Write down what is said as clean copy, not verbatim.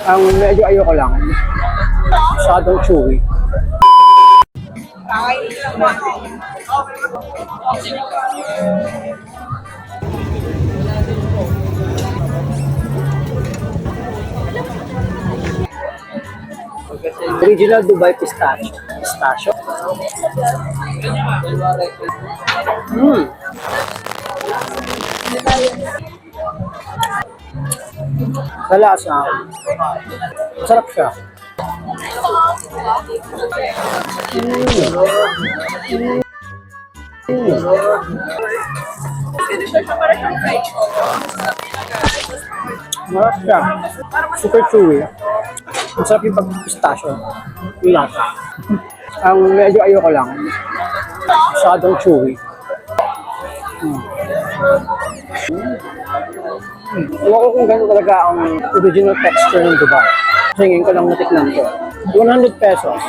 Ang medyo ayoko lang, masyadong chewy. Original Dubai Pistachio. Pistachio? Mm. Sa lasa, masarap siya. Masarap siya. Super chewy. Masarap yung pag-pistachio. Yung lasa. Ang medyo ayoko lang, masyadong chewy. Ewan ko kung gano'n talaga ang original texture ng Dubai. Kasi ngayon ko lang natikman ko. 100 pesos.